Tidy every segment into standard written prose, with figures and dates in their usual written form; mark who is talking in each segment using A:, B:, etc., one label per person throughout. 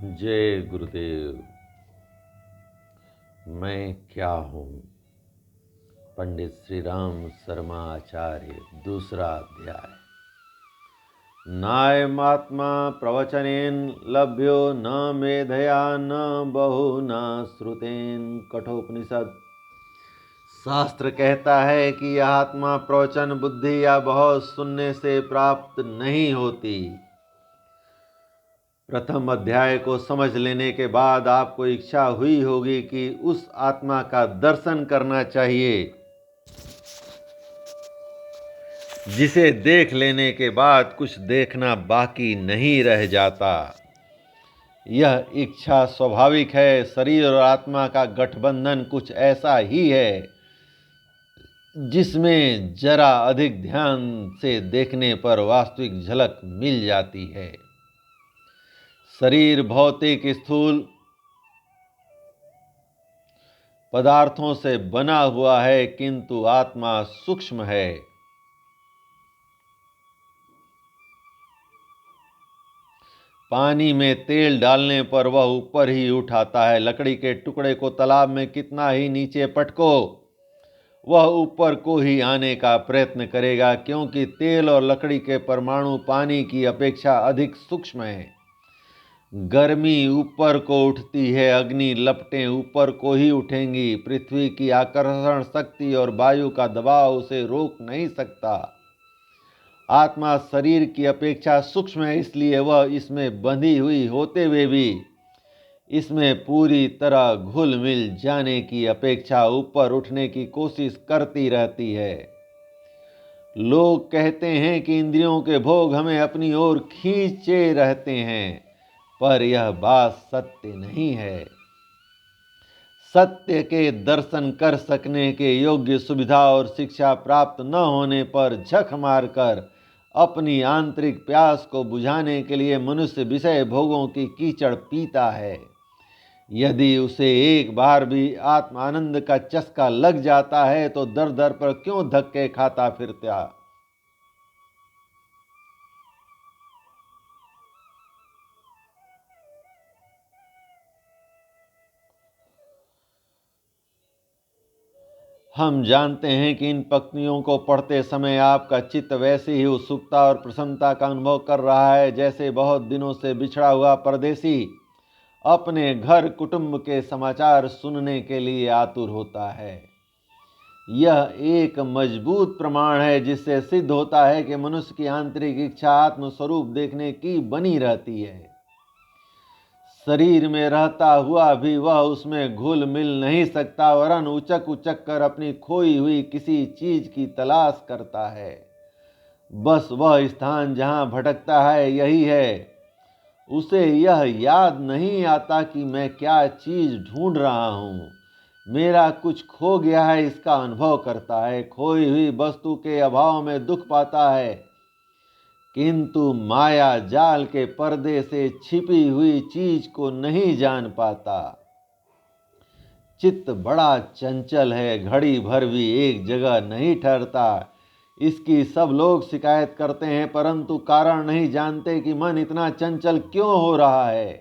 A: जय गुरुदेव। मैं क्या हूँ? पंडित श्री राम शर्मा आचार्य। दूसरा अध्याय। नायमात्मा प्रवचनेन लभ्यो न मेधया न बहुना श्रुतेन। कठोपनिषद। शास्त्र कहता है कि यह आत्मा प्रवचन, बुद्धि या बहुत सुनने से प्राप्त नहीं होती। प्रथम अध्याय को समझ लेने के बाद आपको इच्छा हुई होगी कि उस आत्मा का दर्शन करना चाहिए, जिसे देख लेने के बाद कुछ देखना बाकी नहीं रह जाता। यह इच्छा स्वाभाविक है। शरीर और आत्मा का गठबंधन कुछ ऐसा ही है, जिसमें जरा अधिक ध्यान से देखने पर वास्तविक झलक मिल जाती है। शरीर भौतिक स्थूल पदार्थों से बना हुआ है, किंतु आत्मा सूक्ष्म है। पानी में तेल डालने पर वह ऊपर ही उठ आता है। लकड़ी के टुकड़े को तालाब में कितना ही नीचे पटको, वह ऊपर को ही आने का प्रयत्न करेगा, क्योंकि तेल और लकड़ी के परमाणु पानी की अपेक्षा अधिक सूक्ष्म हैं। गर्मी ऊपर को उठती है, अग्नि लपटें ऊपर को ही उठेंगी। पृथ्वी की आकर्षण शक्ति और वायु का दबाव उसे रोक नहीं सकता। आत्मा शरीर की अपेक्षा सूक्ष्म है, इसलिए वह इसमें बंधी हुई होते हुए भी इसमें पूरी तरह घुल मिल जाने की अपेक्षा ऊपर उठने की कोशिश करती रहती है। लोग कहते हैं कि इंद्रियों के भोग हमें अपनी ओर खींचे रहते हैं, पर यह बात सत्य नहीं है। सत्य के दर्शन कर सकने के योग्य सुविधा और शिक्षा प्राप्त न होने पर झक मारकर अपनी आंतरिक प्यास को बुझाने के लिए मनुष्य विषय भोगों की कीचड़ पीता है। यदि उसे एक बार भी आत्मानंद का चस्का लग जाता है तो दर दर पर क्यों धक्के खाता फिरता? हम जानते हैं कि इन पंक्तियों को पढ़ते समय आपका चित्त वैसी ही उत्सुकता और प्रसन्नता का अनुभव कर रहा है, जैसे बहुत दिनों से बिछड़ा हुआ परदेसी अपने घर कुटुंब के समाचार सुनने के लिए आतुर होता है। यह एक मजबूत प्रमाण है, जिससे सिद्ध होता है कि मनुष्य की आंतरिक इच्छा आत्मस्वरूप देखने की बनी रहती है। शरीर में रहता हुआ भी वह उसमें घुल मिल नहीं सकता, वरन उचक उचक कर अपनी खोई हुई किसी चीज की तलाश करता है। बस वह स्थान जहां भटकता है यही है। उसे यह याद नहीं आता कि मैं क्या चीज ढूंढ रहा हूं। मेरा कुछ खो गया है, इसका अनुभव करता है। खोई हुई वस्तु के अभाव में दुख पाता है, किंतु माया जाल के पर्दे से छिपी हुई चीज को नहीं जान पाता। चित्त बड़ा चंचल है, घड़ी भर भी एक जगह नहीं ठहरता। इसकी सब लोग शिकायत करते हैं, परंतु कारण नहीं जानते कि मन इतना चंचल क्यों हो रहा है।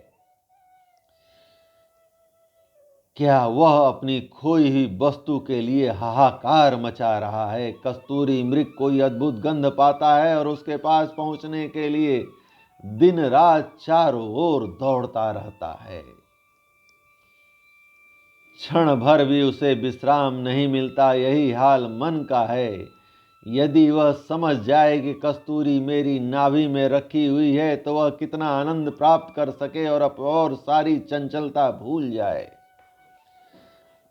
A: क्या वह अपनी खोई हुई वस्तु के लिए हाहाकार मचा रहा है? कस्तूरी मृग कोई अद्भुत गंध पाता है और उसके पास पहुंचने के लिए दिन रात चारों ओर दौड़ता रहता है। क्षण भर भी उसे विश्राम नहीं मिलता। यही हाल मन का है। यदि वह समझ जाए कि कस्तूरी मेरी नाभि में रखी हुई है, तो वह कितना आनंद प्राप्त कर सके और सारी चंचलता भूल जाए।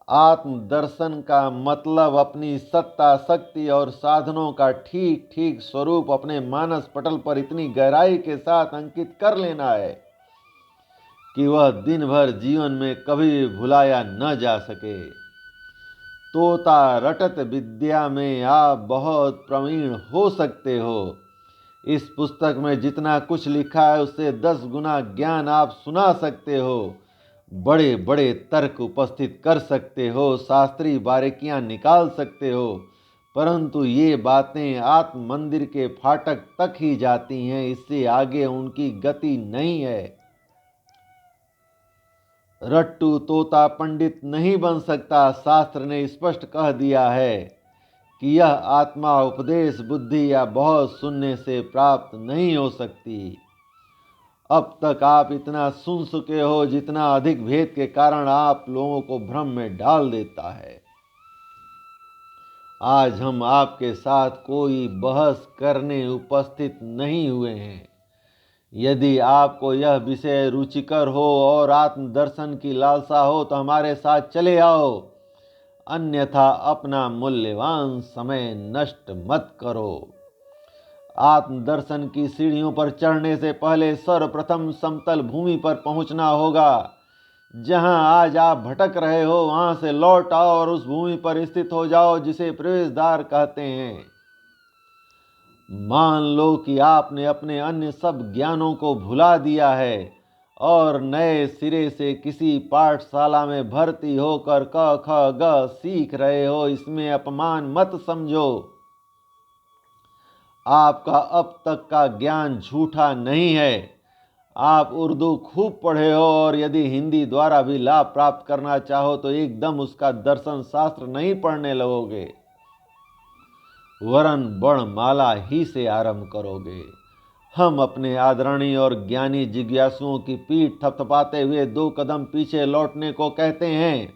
A: आत्मदर्शन का मतलब अपनी सत्ता, शक्ति और साधनों का ठीक ठीक स्वरूप अपने मानस पटल पर इतनी गहराई के साथ अंकित कर लेना है कि वह दिन भर जीवन में कभी भी भुलाया न जा सके। तोता रटत विद्या में आप बहुत प्रवीण हो सकते हो। इस पुस्तक में जितना कुछ लिखा है उससे 10 गुना ज्ञान आप सुना सकते हो। बड़े बड़े तर्क उपस्थित कर सकते हो, शास्त्रीय बारीकियां निकाल सकते हो, परंतु ये बातें आत्म मंदिर के फाटक तक ही जाती हैं। इससे आगे उनकी गति नहीं है। रट्टू तोता पंडित नहीं बन सकता। शास्त्र ने स्पष्ट कह दिया है कि यह आत्मा उपदेश, बुद्धि या बहुत सुनने से प्राप्त नहीं हो सकती। अब तक आप इतना सुन चुके हो जितना अधिक भेद के कारण आप लोगों को भ्रम में डाल देता है। आज हम आपके साथ कोई बहस करने उपस्थित नहीं हुए हैं। यदि आपको यह विषय रुचिकर हो और आत्मदर्शन की लालसा हो तो हमारे साथ चले आओ, अन्यथा अपना मूल्यवान समय नष्ट मत करो। आत्मदर्शन की सीढ़ियों पर चढ़ने से पहले सर्वप्रथम समतल भूमि पर पहुंचना होगा। जहां आज आप भटक रहे हो वहां से लौट आओ और उस भूमि पर स्थित हो जाओ जिसे प्रवेश द्वार कहते हैं। मान लो कि आपने अपने अन्य सब ज्ञानों को भुला दिया है और नए सिरे से किसी पाठशाला में भर्ती होकर क ख ग सीख रहे हो। इसमें अपमान मत समझो। आपका अब तक का ज्ञान झूठा नहीं है। आप उर्दू खूब पढ़े हो और यदि हिंदी द्वारा भी लाभ प्राप्त करना चाहो तो एकदम उसका दर्शन शास्त्र नहीं पढ़ने लगोगे, वरन वर्णमाला ही से आरंभ करोगे। हम अपने आदरणीय और ज्ञानी जिज्ञासुओं की पीठ थपथपाते हुए 2 कदम पीछे लौटने को कहते हैं,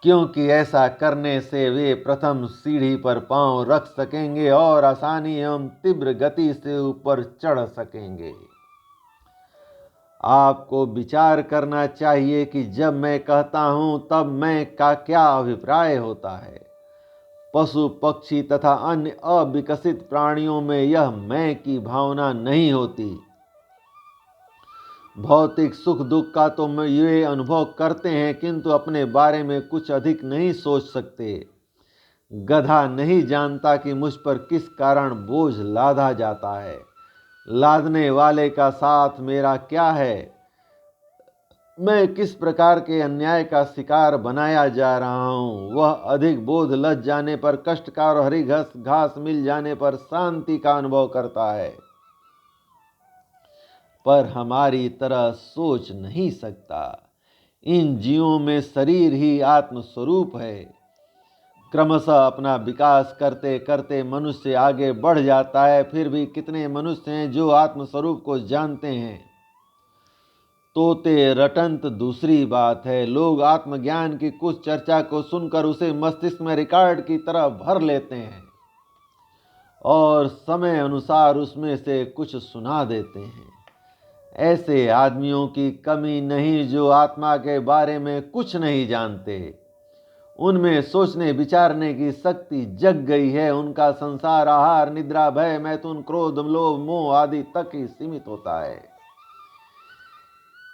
A: क्योंकि ऐसा करने से वे प्रथम सीढ़ी पर पांव रख सकेंगे और आसानी एवं तीव्र गति से ऊपर चढ़ सकेंगे। आपको विचार करना चाहिए कि जब मैं कहता हूं तब मैं का क्या अभिप्राय होता है। पशु पक्षी तथा अन्य अविकसित प्राणियों में यह मैं की भावना नहीं होती। भौतिक सुख दुख का तो ये अनुभव करते हैं किंतु अपने बारे में कुछ अधिक नहीं सोच सकते। गधा नहीं जानता कि मुझ पर किस कारण बोझ लादा जाता है। लादने वाले का साथ मेरा क्या है। मैं किस प्रकार के अन्याय का शिकार बनाया जा रहा हूँ। वह अधिक बोध लग जाने पर कष्टकार और हरी घास मिल जाने पर शांति का अनुभव करता है, पर हमारी तरह सोच नहीं सकता। इन जीवों में शरीर ही आत्मस्वरूप है। क्रमशः अपना विकास करते करते मनुष्य आगे बढ़ जाता है। फिर भी कितने मनुष्य हैं जो आत्मस्वरूप को जानते हैं। तोते रटंत दूसरी बात है। लोग आत्मज्ञान की कुछ चर्चा को सुनकर उसे मस्तिष्क में रिकॉर्ड की तरह भर लेते हैं और समय अनुसार उसमें से कुछ सुना देते हैं। ऐसे आदमियों की कमी नहीं जो आत्मा के बारे में कुछ नहीं जानते। उनमें सोचने विचारने की शक्ति जग गई है। उनका संसार आहार निद्रा भय मैथुन क्रोध लोभ मोह आदि तक ही सीमित होता है।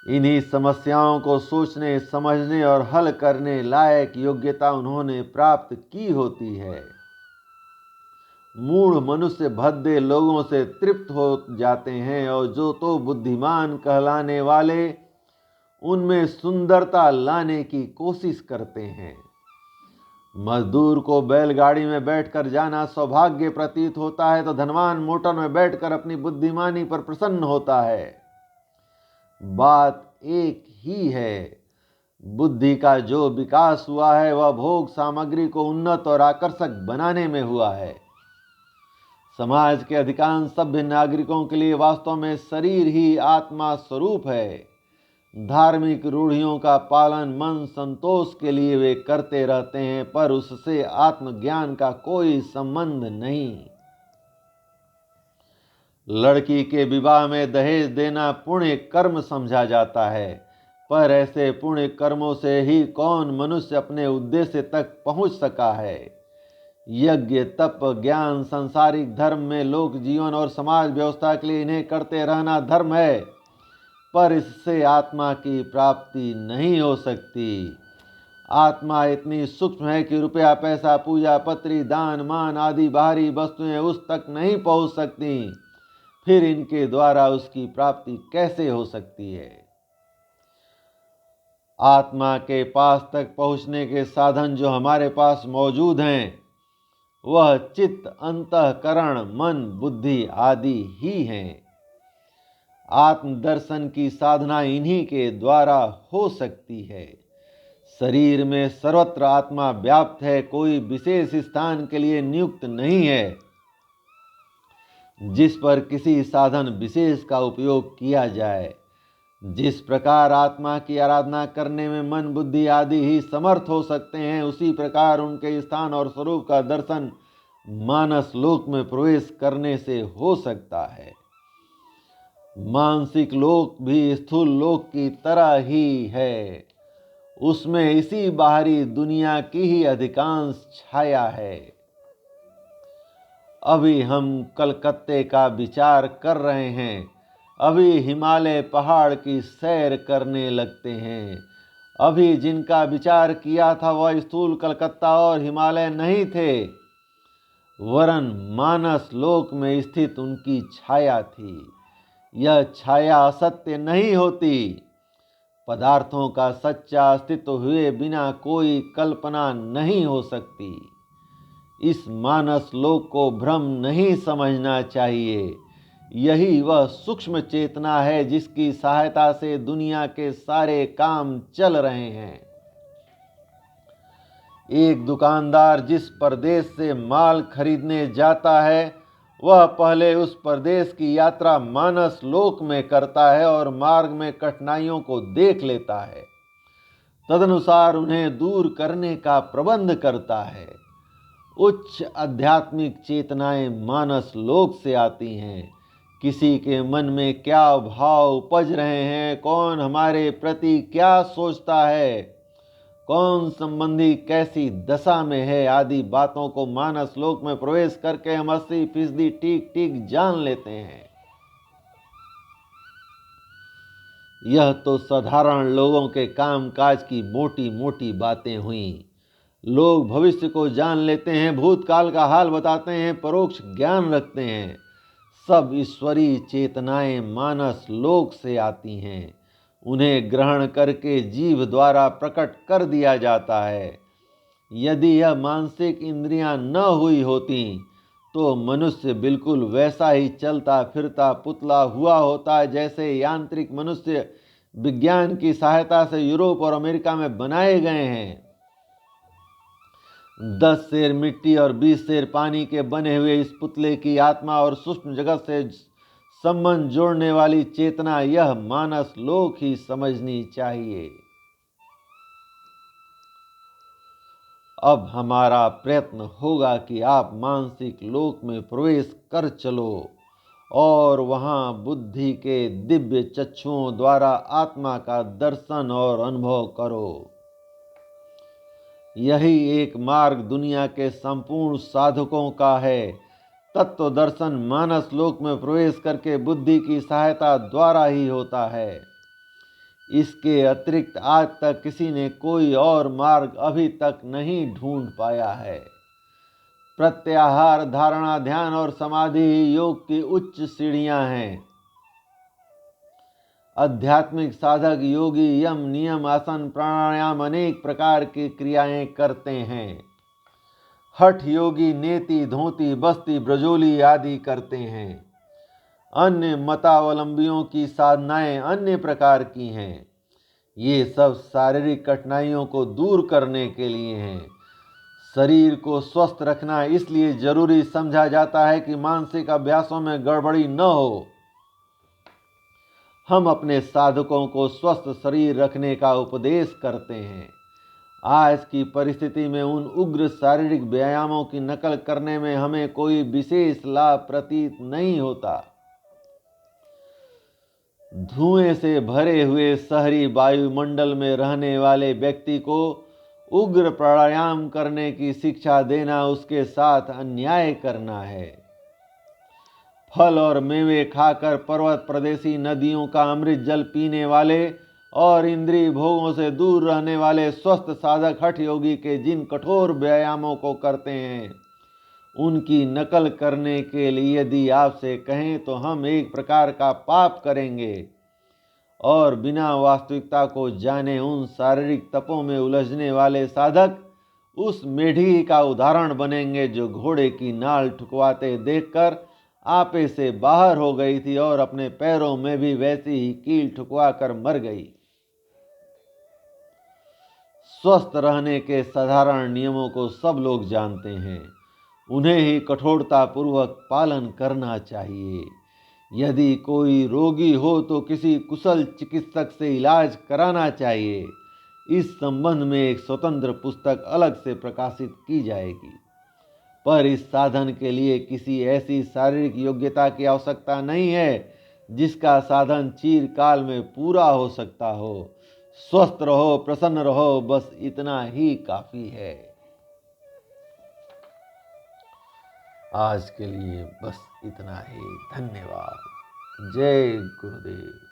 A: इन्हीं समस्याओं को सोचने समझने और हल करने लायक योग्यता उन्होंने प्राप्त की होती है। मूढ़ मनुष्य भद्दे लोगों से तृप्त हो जाते हैं और जो तो बुद्धिमान कहलाने वाले उनमें सुंदरता लाने की कोशिश करते हैं। मजदूर को बैलगाड़ी में बैठकर जाना सौभाग्य प्रतीत होता है तो धनवान मोटर में बैठकर अपनी बुद्धिमानी पर प्रसन्न होता है। बात एक ही है। बुद्धि का जो विकास हुआ है वह भोग सामग्री को उन्नत और आकर्षक बनाने में हुआ है। समाज के अधिकांश सभ्य नागरिकों के लिए वास्तव में शरीर ही आत्मा स्वरूप है। धार्मिक रूढ़ियों का पालन मन संतोष के लिए वे करते रहते हैं, पर उससे आत्मज्ञान का कोई संबंध नहीं। लड़की के विवाह में दहेज देना पुण्य कर्म समझा जाता है, पर ऐसे पुण्य कर्मों से ही कौन मनुष्य अपने उद्देश्य तक पहुंच सका है। यज्ञ तप ज्ञान सांसारिक धर्म में लोक जीवन और समाज व्यवस्था के लिए इन्हें करते रहना धर्म है, पर इससे आत्मा की प्राप्ति नहीं हो सकती। आत्मा इतनी सूक्ष्म है कि रुपया पैसा पूजा पत्री दान मान आदि बाहरी वस्तुएं उस तक नहीं पहुंच सकती। फिर इनके द्वारा उसकी प्राप्ति कैसे हो सकती है। आत्मा के पास तक पहुंचने के साधन जो हमारे पास मौजूद हैं वह चित्त अंतःकरण मन बुद्धि आदि ही हैं। आत्मदर्शन की साधना इन्हीं के द्वारा हो सकती है। शरीर में सर्वत्र आत्मा व्याप्त है, कोई विशेष स्थान के लिए नियुक्त नहीं है जिस पर किसी साधन विशेष का उपयोग किया जाए। जिस प्रकार आत्मा की आराधना करने में मन, बुद्धि आदि ही समर्थ हो सकते हैं, उसी प्रकार उनके स्थान और स्वरूप का दर्शन मानस लोक में प्रवेश करने से हो सकता है। मानसिक लोक भी स्थूल लोक की तरह ही है, उसमें इसी बाहरी दुनिया की ही अधिकांश छाया है। अभी हम कलकत्ते का विचार कर रहे हैं, अभी हिमालय पहाड़ की सैर करने लगते हैं। अभी जिनका विचार किया था वह स्थूल कलकत्ता और हिमालय नहीं थे, वरन मानस लोक में स्थित उनकी छाया थी। यह छाया असत्य नहीं होती। पदार्थों का सच्चा अस्तित्व हुए बिना कोई कल्पना नहीं हो सकती। इस मानस लोक को भ्रम नहीं समझना चाहिए। यही वह सूक्ष्म चेतना है जिसकी सहायता से दुनिया के सारे काम चल रहे हैं। एक दुकानदार जिस प्रदेश से माल खरीदने जाता है, वह पहले उस प्रदेश की यात्रा मानस लोक में करता है और मार्ग में कठिनाइयों को देख लेता है। तदनुसार उन्हें दूर करने का प्रबंध करता है। उच्च आध्यात्मिक चेतनाएं मानस लोक से आती हैं। किसी के मन में क्या भाव उपज रहे हैं, कौन हमारे प्रति क्या सोचता है, कौन संबंधी कैसी दशा में है, आदि बातों को मानस लोक में प्रवेश करके हम 80% ठीक ठीक जान लेते हैं। यह तो साधारण लोगों के काम काज की मोटी मोटी बातें हुई। लोग भविष्य को जान लेते हैं, भूतकाल का हाल बताते हैं, परोक्ष ज्ञान रखते हैं। सब ईश्वरीय चेतनाएं मानस लोक से आती हैं। उन्हें ग्रहण करके जीव द्वारा प्रकट कर दिया जाता है। यदि यह मानसिक इंद्रियां न हुई होती तो मनुष्य बिल्कुल वैसा ही चलता फिरता पुतला हुआ होता जैसे यांत्रिक मनुष्य विज्ञान की सहायता से यूरोप और अमेरिका में बनाए गए हैं। 10 सेर मिट्टी और 20 सेर पानी के बने हुए इस पुतले की आत्मा और सूक्ष्म जगत से संबंध जोड़ने वाली चेतना यह मानस लोक ही समझनी चाहिए। अब हमारा प्रयत्न होगा कि आप मानसिक लोक में प्रवेश कर चलो और वहां बुद्धि के दिव्य चक्षुओं द्वारा आत्मा का दर्शन और अनुभव करो। यही एक मार्ग दुनिया के संपूर्ण साधकों का है। तत्व दर्शन मानस लोक में प्रवेश करके बुद्धि की सहायता द्वारा ही होता है। इसके अतिरिक्त आज तक किसी ने कोई और मार्ग अभी तक नहीं ढूंढ पाया है। प्रत्याहार, धारणा, ध्यान और समाधि ही योग की उच्च सीढ़ियां हैं। आध्यात्मिक साधक योगी यम, नियम, आसन, प्राणायाम अनेक प्रकार की क्रियाएं करते हैं। हठ योगी नेति, धोती, बस्ती, ब्रजोली आदि करते हैं। अन्य मतावलंबियों की साधनाएं अन्य प्रकार की हैं। ये सब शारीरिक कठिनाइयों को दूर करने के लिए हैं। शरीर को स्वस्थ रखना इसलिए जरूरी समझा जाता है कि मानसिक अभ्यासों में गड़बड़ी न हो। हम अपने साधकों को स्वस्थ शरीर रखने का उपदेश करते हैं। आज की परिस्थिति में उन उग्र शारीरिक व्यायामों की नकल करने में हमें कोई विशेष लाभ प्रतीत नहीं होता। धुएं से भरे हुए शहरी वायुमंडल में रहने वाले व्यक्ति को उग्र प्राणायाम करने की शिक्षा देना उसके साथ अन्याय करना है। फल और मेवे खाकर पर्वत प्रदेशी नदियों का अमृत जल पीने वाले और इंद्रिय भोगों से दूर रहने वाले स्वस्थ साधक हठ योगी के जिन कठोर व्यायामों को करते हैं, उनकी नकल करने के लिए यदि आपसे कहें तो हम एक प्रकार का पाप करेंगे और बिना वास्तविकता को जाने उन शारीरिक तपों में उलझने वाले साधक उस मेढी का उदाहरण बनेंगे जो घोड़े की नाल ठुकवाते देखकर आपे से बाहर हो गई थी और अपने पैरों में भी वैसी ही कील ठुकवा कर मर गई। स्वस्थ रहने के साधारण नियमों को सब लोग जानते हैं, उन्हें ही कठोरतापूर्वक पालन करना चाहिए। यदि कोई रोगी हो तो किसी कुशल चिकित्सक से इलाज कराना चाहिए। इस संबंध में एक स्वतंत्र पुस्तक अलग से प्रकाशित की जाएगी, पर इस साधन के लिए किसी ऐसी शारीरिक योग्यता की आवश्यकता नहीं है जिसका साधन चिरकाल में पूरा हो सकता हो। स्वस्थ रहो, प्रसन्न रहो, बस इतना ही काफी है। आज के लिए बस इतना ही। धन्यवाद। जय गुरुदेव।